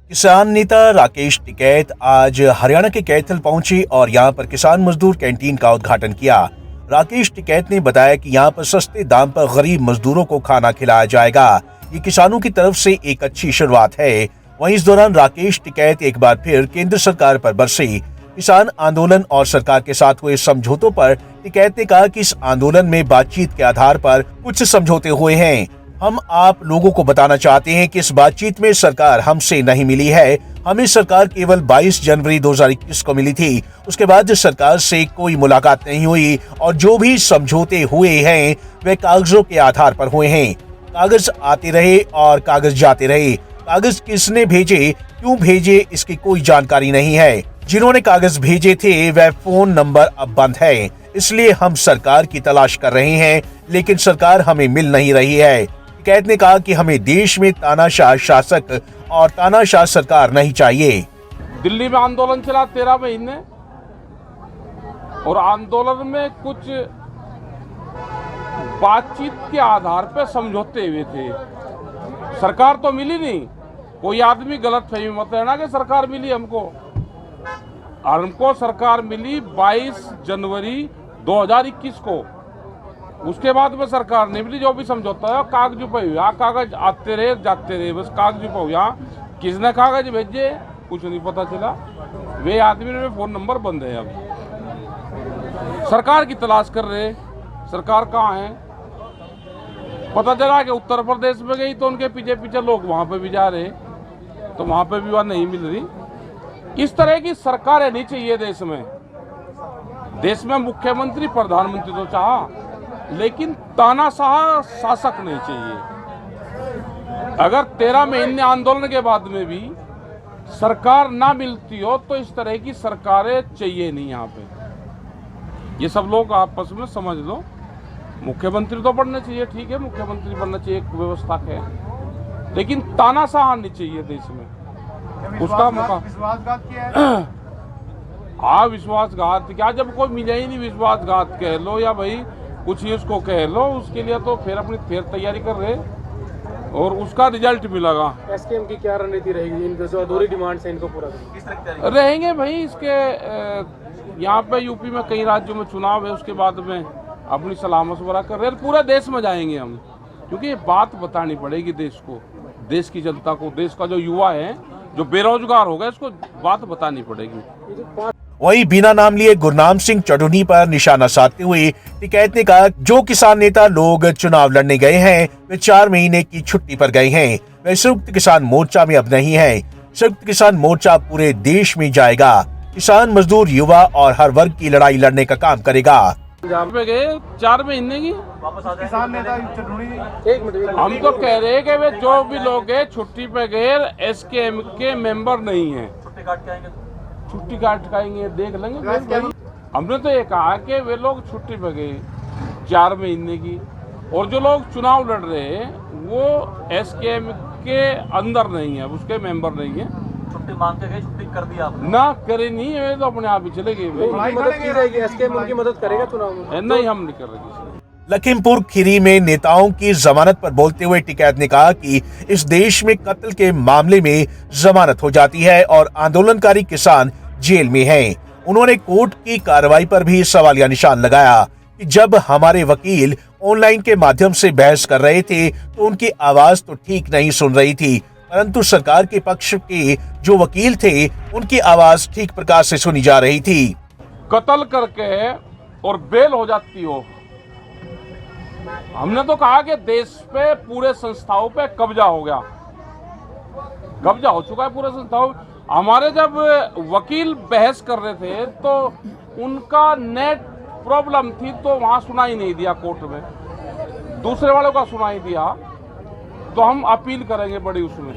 किसान नेता राकेश टिकैत आज हरियाणा के कैथल पहुंचे और यहां पर किसान मजदूर कैंटीन का उद्घाटन किया। राकेश टिकैत ने बताया कि यहां पर सस्ते दाम पर गरीब मजदूरों को खाना खिलाया जाएगा। ये किसानों की तरफ से एक अच्छी शुरुआत है। वहीं इस दौरान राकेश टिकैत एक बार फिर केंद्र सरकार पर बरसे। किसान आंदोलन और सरकार के साथ हुए समझौतों पर टिकैत ने कहा कि इस आंदोलन में बातचीत के आधार पर कुछ समझौते हुए हैं। हम आप लोगों को बताना चाहते हैं कि इस बातचीत में सरकार हमसे नहीं मिली है। हमें सरकार केवल 22 जनवरी 2021 को मिली थी। उसके बाद सरकार से कोई मुलाकात नहीं हुई और जो भी समझौते हुए हैं वे कागजों के आधार पर हुए हैं। कागज आते रहे और कागज जाते रहे। कागज किसने भेजे, क्यों भेजे, इसकी कोई जानकारी नहीं है। जिन्होंने कागज भेजे थे वह फोन नंबर अब बंद है। इसलिए हम सरकार की तलाश कर रहे हैं, लेकिन सरकार हमें मिल नहीं रही है। टिकैत ने कहा कि हमें देश में तानाशाह शासक और तानाशाह सरकार नहीं चाहिए। दिल्ली में आंदोलन चला 13 महीने और आंदोलन में कुछ बातचीत के आधार पर समझौते हुए थे। सरकार तो मिली नहीं। कोई आदमी गलत फहमी मत रहना कि सरकार मिली हमको सरकार मिली 22 जनवरी 2021 को। उसके बाद में सरकार नहीं मिली। जो भी समझौता है कागज पे हुआ, कागज आते रहे जाते रहे, बस कागज पे हुआ। किसने कागज भेजे कुछ नहीं पता चला। वे आदमी में फोन नंबर बंद है। अब सरकार की तलाश कर रहे। सरकार कहाँ है? पता चला कि उत्तर प्रदेश में गई तो उनके पीछे पीछे लोग वहां पे भी जा रहे, तो वहां पे भी वह नहीं मिल रही। इस तरह की सरकारें नहीं चाहिए देश में। देश में मुख्यमंत्री प्रधानमंत्री तो चाहा, लेकिन तानाशाह शासक नहीं चाहिए। अगर 13 महीने आंदोलन के बाद में भी सरकार ना मिलती हो तो इस तरह की सरकारें चाहिए नहीं। यहाँ पे ये सब लोग आपस में समझ लो। मुख्यमंत्री तो बनना चाहिए, ठीक है, मुख्यमंत्री बनना चाहिए, एक व्यवस्था है, लेकिन तानाशाह नहीं चाहिए देश में। उसका विश्वासघात किया है। हाँ, विश्वासघात क्या, जब कोई मिला ही नहीं विश्वासघात कह लो या भाई कुछ ही उसको कह लो, उसके लिए तो फिर अपनी तैयारी कर रहे और उसका रिजल्ट मिलेगा। एसकेएम की क्या रणनीति रहेगी? इनके जो अधूरी डिमांड्स हैं इनको पूरा करने रहेंगे भाई। इसके यहाँ पे यूपी में कई राज्यों में चुनाव है, उसके बाद में अपनी सलाह मशवरा कर रहे हैं। पूरे देश में जाएंगे हम, क्योंकि ये बात बतानी पड़ेगी देश को, देश की जनता को, देश का जो युवा है जो बेरोजगार होगा इसको बात बतानी पड़ेगी। वहीं बिना नाम लिए गुरनाम सिंह चढ़ुनी पर निशाना साधते हुए टिकैत ने कहा जो किसान नेता लोग चुनाव लड़ने गए हैं वे 4 महीने की छुट्टी पर गए हैं। वे संयुक्त किसान मोर्चा में अब नहीं है। संयुक्त किसान मोर्चा पूरे देश में जाएगा। किसान, मजदूर, युवा और हर वर्ग की लड़ाई लड़ने का काम करेगा। पंजाब में गए 4 महीने की किसान नेता चढ़ुनी। हम तो कह रहे हैं कि वे जो भी लोग गए छुट्टी पे गए एसकेएम के मेंबर नहीं है। छुट्टी काट खाएंगे, देख लेंगे। हमने तो ये कहा कि वे लोग छुट्टी पे गए 4 महीने की, और जो लोग चुनाव लड़ रहे हैं वो एसकेएम के अंदर नहीं है, उसके मेंबर नहीं है। छुट्टी मांग के गए, छुट्टी कर दी आपने? ना करे नहीं है, वे तो अपने आप ही चले गए। मदद की जाएगी, एसकेएम उनकी मदद करेगा चुनाव में? नहीं, हम नहीं कर रहे। लखीमपुर खीरी में नेताओं की जमानत पर बोलते हुए टिकैत ने कहा कि इस देश में कत्ल के मामले में जमानत हो जाती है और आंदोलनकारी किसान जेल में हैं। उन्होंने कोर्ट की कार्रवाई पर भी सवालिया निशान लगाया कि जब हमारे वकील ऑनलाइन के माध्यम से बहस कर रहे थे तो उनकी आवाज तो ठीक नहीं सुन रही थी, परंतु सरकार के पक्ष के जो वकील थे उनकी आवाज ठीक प्रकार से सुनी जा रही थी। कत्ल करके और बेल हो जाती हो। हमने तो कहा कि देश पे पूरे संस्थाओं पे कब्जा हो गया, कब्जा हो चुका है पूरे संस्थाओं। हमारे जब वकील बहस कर रहे थे तो उनका नेट प्रॉब्लम थी, तो वहां सुनाई नहीं दिया कोर्ट में, दूसरे वालों का सुनाई दिया, तो हम अपील करेंगे बड़ी उसमें।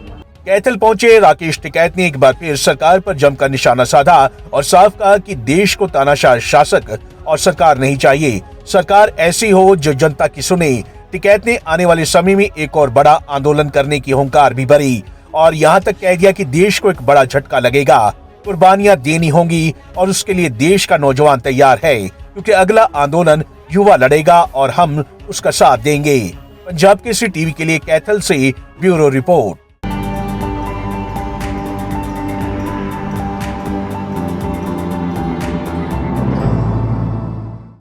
कैथल पहुंचे राकेश टिकैत ने एक बार फिर सरकार पर जमकर निशाना साधा और साफ कहा कि देश को तानाशाह शासक और सरकार नहीं चाहिए। सरकार ऐसी हो जो जनता की सुने। टिकैत ने आने वाले समय में एक और बड़ा आंदोलन करने की हुंकार भी भरी और यहाँ तक कह दिया कि देश को एक बड़ा झटका लगेगा, कुर्बानियां देनी होंगी और उसके लिए देश का नौजवान तैयार है, क्योंकि अगला आंदोलन युवा लड़ेगा और हम उसका साथ देंगे। पंजाब केसरी टीवी के लिए कैथल से ब्यूरो रिपोर्ट।